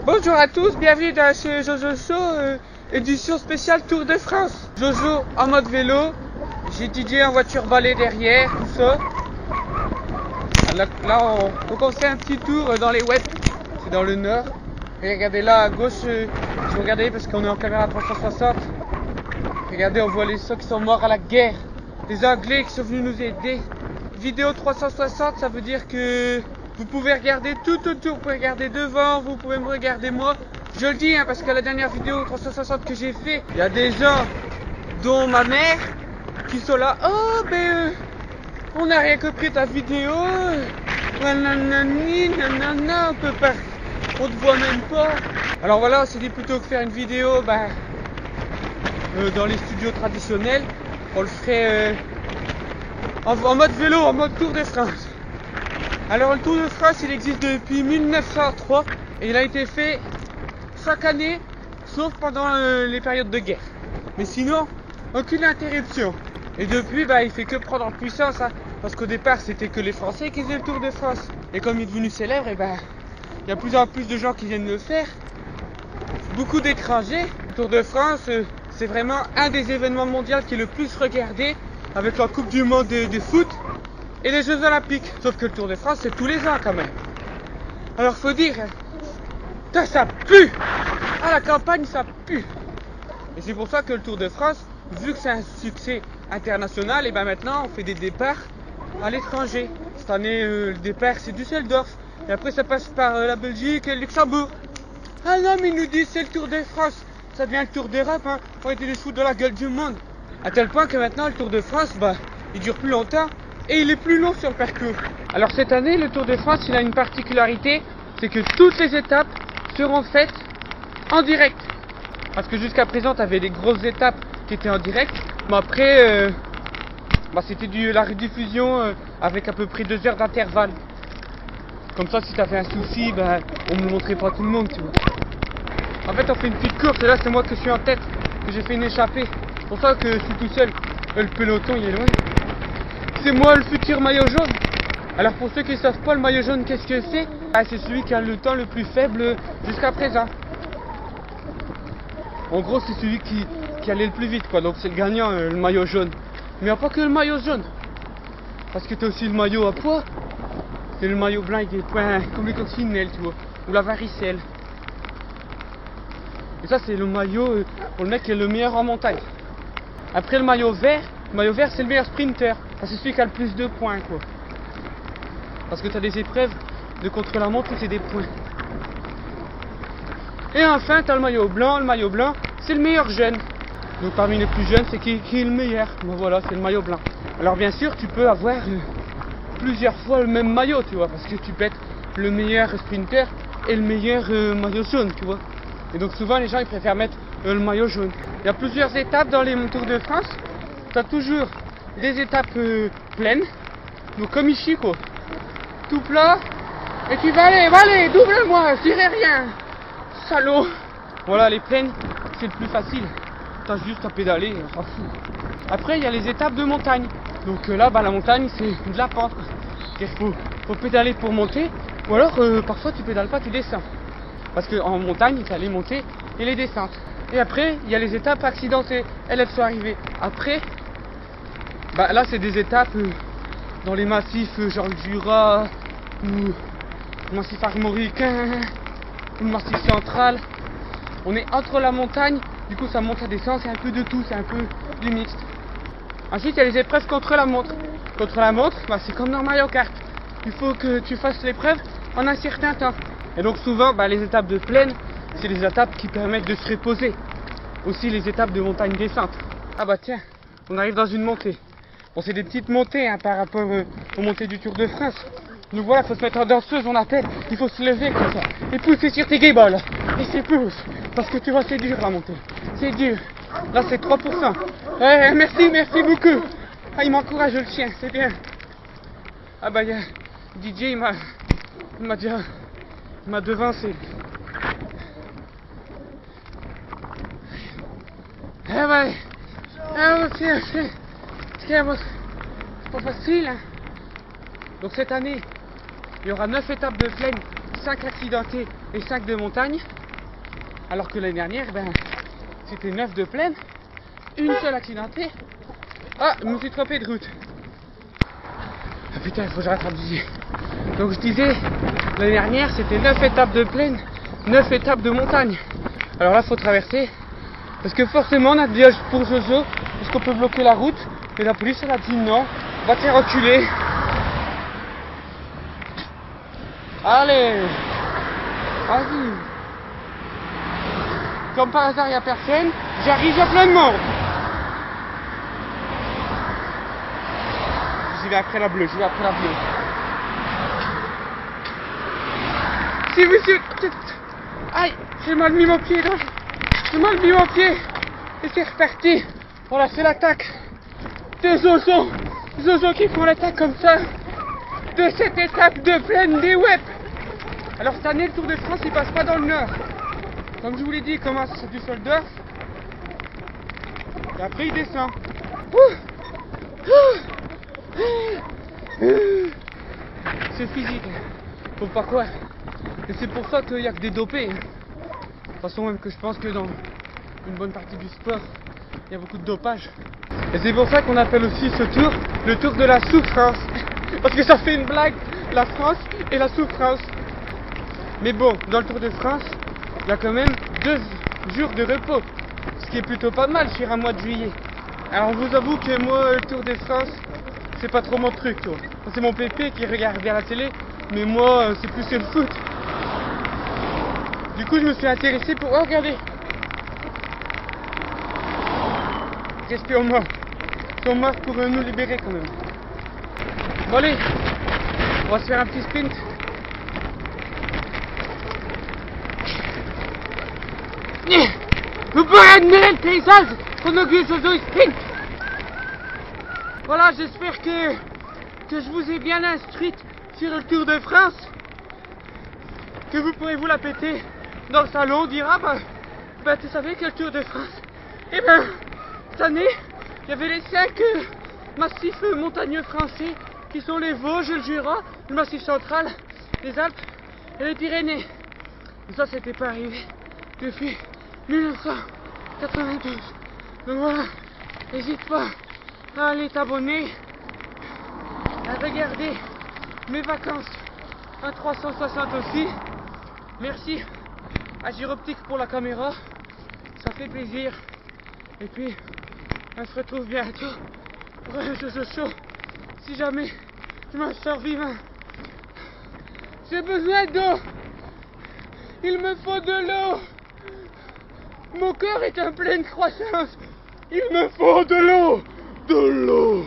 Bonjour à tous, bienvenue dans ce Jojo Show, édition spéciale Tour de France. Jojo en mode vélo, j'ai DJ en voiture balai derrière, tout ça. Là on fait un petit tour dans les webs, c'est dans le nord. Et regardez là à gauche, si vous regardez parce qu'on est en caméra 360, regardez, on voit les ceux qui sont morts à la guerre, les Anglais qui sont venus nous aider. Vidéo 360, ça veut dire que vous pouvez regarder tout autour, vous pouvez regarder devant, vous pouvez me regarder moi. Je le dis parce que la dernière vidéo 360 que j'ai fait, il y a des gens, dont ma mère, qui sont là. Oh on n'a rien compris ta vidéo. Nanani, nanana, on te voit même pas. Alors voilà, on s'est dit plutôt que faire une vidéo dans les studios traditionnels, on le ferait en mode vélo, en mode Tour de France. Alors le Tour de France, il existe depuis 1903 et il a été fait chaque année, sauf pendant les périodes de guerre. Mais sinon, aucune interruption. Et depuis, il fait que prendre en puissance, hein, parce qu'au départ, c'était que les Français qui faisaient le Tour de France. Et comme il est devenu célèbre, il y a de plus en plus de gens qui viennent le faire. Beaucoup d'étrangers. Le Tour de France, c'est vraiment un des événements mondiaux qui est le plus regardé, avec la Coupe du Monde de foot et les Jeux Olympiques. Sauf que le Tour de France, c'est tous les ans quand même. Alors faut dire, ça pue. À la campagne, ça pue. Et c'est pour ça que le Tour de France, vu que c'est un succès international, et maintenant on fait des départs à l'étranger. Cette année, le départ c'est Düsseldorf. Et après ça passe par la Belgique et le Luxembourg. Ah non, mais ils nous disent c'est le Tour de France. Ça devient le Tour d'Europe, hein. On était des fous de la gueule du monde. À tel point que maintenant le Tour de France, il dure plus longtemps et il est plus long sur le parcours. Alors cette année, le Tour de France, il a une particularité, c'est que toutes les étapes seront faites en direct. Parce que jusqu'à présent, tu avais des grosses étapes qui étaient en direct, mais après, c'était la rediffusion avec à peu près 2 heures d'intervalle. Comme ça, si tu avais un souci, on ne le montrait pas à tout le monde, tu vois. En fait, on fait une petite course, et là, c'est moi que je suis en tête, que j'ai fait une échappée. C'est pour ça que je suis tout seul. Le peloton, il est loin. C'est moi le futur maillot jaune. Alors pour ceux qui ne savent pas le maillot jaune, qu'est-ce que c'est? C'est celui qui a le temps le plus faible jusqu'à présent. En gros, c'est celui qui allait le plus vite, quoi. Donc c'est le gagnant, le maillot jaune. Mais il n'y a pas que le maillot jaune. Parce que tu as aussi le maillot à poids. C'est le maillot blanc avec des points comme les coccinelles, tu vois. Ou la varicelle. Et ça, c'est le maillot pour le mec qui est le meilleur en montagne. Après le maillot vert c'est le meilleur sprinter. C'est celui qui a le plus de points, quoi. Parce que tu as des épreuves de contre-la-montre où c'est des points. Et enfin, tu as le maillot blanc. Le maillot blanc, c'est le meilleur jeune. Donc parmi les plus jeunes, c'est qui est le meilleur. Voilà, c'est le maillot blanc. Alors bien sûr, tu peux avoir plusieurs fois le même maillot, tu vois. Parce que tu peux être le meilleur sprinter et le meilleur maillot jaune, tu vois. Et donc souvent, les gens, ils préfèrent mettre le maillot jaune. Il y a plusieurs étapes dans les Tours de France. Tu as toujours des étapes pleines. Donc comme ici, quoi. Tout plat. Et tu vas aller, double-moi, je dirai rien. Salaud. Voilà, les plaines, c'est le plus facile. T'as juste à pédaler, on s'en fout. Après, il y a les étapes de montagne. Donc là, la montagne, c'est de la pente. Il faut pédaler pour monter. Ou alors, parfois, tu pédales pas, tu descends. Parce qu'en montagne, tu as les montées et les descentes. Et après, il y a les étapes accidentées. Elles sont arrivées. Après, là, c'est des étapes dans les massifs, genre le Jura, ou le massif armoricain, ou le massif central. On est entre la montagne, du coup ça monte, ça descend, c'est un peu de tout, c'est un peu du mixte. Ensuite, il y a les épreuves contre la montre. Contre la montre, c'est comme dans Mario Kart. Il faut que tu fasses l'épreuve en un certain temps. Et donc souvent, les étapes de plaine, c'est les étapes qui permettent de se reposer. Aussi les étapes de montagne descente. Ah tiens, on arrive dans une montée. Bon, c'est des petites montées par rapport aux montées du Tour de France. Donc voilà, il faut se mettre en danseuse, on appelle. Il faut se lever comme ça. Et pousser sur tes guéboles. Et c'est pousse. Parce que tu vois, c'est dur la montée. C'est dur. Là, c'est 3%. Merci beaucoup. Il m'encourage le chien, c'est bien. Il y a DJ, il m'a devancé. C'est pas facile, hein. Donc cette année, il y aura 9 étapes de plaine, 5 accidentés et 5 de montagne. Alors que l'année dernière, c'était 9 de plaine, une seule accidentée. Ah, je me suis trompé de route. Ah putain, il faut que je rattrape d'ici. Donc je disais, l'année dernière, c'était 9 étapes de plaine, 9 étapes de montagne. Alors là, il faut traverser. Parce que forcément, on a dit pour Jojo, est-ce qu'on peut bloquer la route? Et la police, elle a dit non, va te faire reculer. Allez, vas-y. Comme par hasard, il n'y a personne, j'arrive, il y a plein de monde. J'y vais après la bleue, Si vous suivez... Aïe, j'ai mal mis mon pied, Et c'est reparti. Voilà, c'est l'attaque de Jojo. Jojo qui font l'attaque comme ça de cette étape de plaine des web. Alors cette année, le Tour de France, il passe pas dans le nord. Comme je vous l'ai dit, il commence du Soldorf. Et après, il descend. C'est physique. Faut pas croire. Et c'est pour ça qu'il n'y a que des dopés. De toute façon, même que je pense que dans une bonne partie du sport, il y a beaucoup de dopage. Et c'est pour ça qu'on appelle aussi ce tour le tour de la souffrance. Parce que ça fait une blague, la France et la souffrance. Mais bon, dans le Tour de France, il y a quand même 2 jours de repos. Ce qui est plutôt pas mal sur un mois de juillet. Alors je vous avoue que moi, le Tour de France, c'est pas trop mon truc, toi. C'est mon pépé qui regarde bien la télé, mais moi, c'est plus le foot. Du coup, je me suis intéressé pour... Oh, regardez. Espions morts. Ils sont morts pour nous libérer quand même. Bon allez, on va se faire un petit sprint. Vous pouvez admirer le paysage pendant que Jojo sprint. Voilà, j'espère que je vous ai bien instruite sur le Tour de France. Que vous pourrez vous la péter dans le salon, dire bah tu savais que le Tour de France, eh ben cette année il y avait les 5 massifs montagneux français qui sont les Vosges, le Jura, le Massif central, les Alpes et les Pyrénées. Et ça, c'était pas arrivé depuis 1992. Donc voilà, n'hésite pas à aller t'abonner, à regarder mes vacances à 360 aussi. Merci à Gyroptique pour la caméra, ça fait plaisir. Et puis, on se retrouve bientôt pour un Jojo Show. Si jamais je m'en sors vivant, j'ai besoin d'eau. Il me faut de l'eau. Mon corps est en pleine croissance. Il me faut de l'eau. De l'eau.